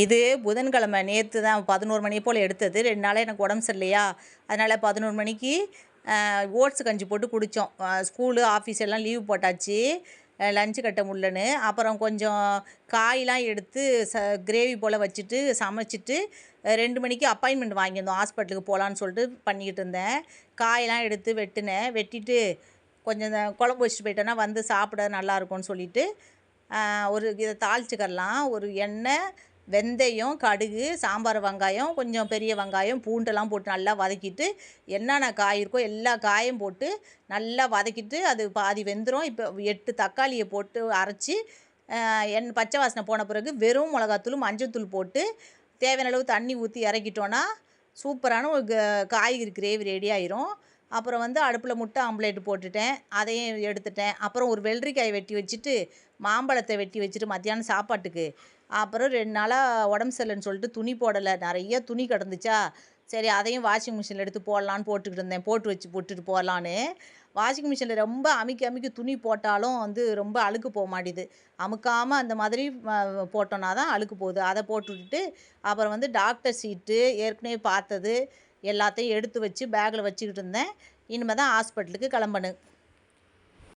இது புதன்கிழமை நேற்று தான் 11 மணி போல் எடுத்தது. 2 நாளாக எனக்கு உடம்பு சரியில்லையா, அதனால் 11 மணிக்கு ஓட்ஸ் கஞ்சி போட்டு குடித்தோம். ஸ்கூலு ஆஃபீஸ் எல்லாம் லீவ் போட்டாச்சு, லஞ்சு கட்ட முடியலன்னு. அப்புறம் கொஞ்சம் காயெலாம் எடுத்து கிரேவி போல் வச்சுட்டு சமைச்சிட்டு 2 மணிக்கு அப்பாயின்மெண்ட் வாங்கியிருந்தோம், ஹாஸ்பிட்டலுக்கு போகலான்னு சொல்லிட்டு பண்ணிக்கிட்டு இருந்தேன். காயெல்லாம் எடுத்து வெட்டினேன். வெட்டிட்டு கொஞ்சம் குழம்பு வச்சுட்டு போயிட்டோன்னா வந்து சாப்பிட நல்லாயிருக்கும்னு சொல்லிவிட்டு ஒரு இதை தாளிச்சுக்கரலாம். ஒரு எண்ணெய், வெந்தயம், கடுகு, சாம்பார் வெங்காயம், கொஞ்சம் பெரிய வெங்காயம், பூண்டெல்லாம் போட்டு நல்லா வதக்கிட்டு என்னென்ன காய் இருக்கோ எல்லா காயும் போட்டு நல்லா வதக்கிட்டு அது பாதி வெந்துடும். இப்போ 8 தக்காளியை போட்டு அரைச்சி பச்சை வாசனை போன பிறகு வெறும் மிளகாத்தூள், மஞ்சத்தூள் போட்டு தேவையான அளவு தண்ணி ஊற்றி இறக்கிட்டோன்னா சூப்பரான ஒரு காய்கறி கிரேவி ரெடி ஆயிரும். அப்புறம் அடுப்பில் முட்டை ஆம்லேட் போட்டுட்டேன், அதையும் எடுத்துட்டேன். அப்புறம் ஒரு வெள்ளரிக்காயை வெட்டி வச்சுட்டு மாம்பழத்தை வெட்டி வச்சுட்டு மத்தியானம் சாப்பாட்டுக்கு. அப்புறம் 2 நாளாக உடம்பு சரியில்லைன்னு சொல்லிட்டு துணி போடலை, நிறைய துணி கிடந்துச்சா, சரி அதையும் வாஷிங் மிஷினில் எடுத்து போடலான்னு போட்டுக்கிட்டு இருந்தேன். போட்டுட்டு போடலான்னு வாஷிங் மிஷினில் ரொம்ப அமுக்கி துணி போட்டாலும் ரொம்ப அழுக்கு போக மாட்டேது. அமுக்காமல் அந்த மாதிரி போட்டோன்னா தான் அழுக்கு போகுது. அதை போட்டுவிட்டுட்டு அப்புறம் டாக்டர் சீட்டு ஏற்கனவே பார்த்தது எல்லாத்தையும் எடுத்து வச்சு பேக்கில் வச்சுக்கிட்டு இருந்தேன். இனிமேல் தான் ஹாஸ்பிட்டலுக்கு கிளம்பணும்.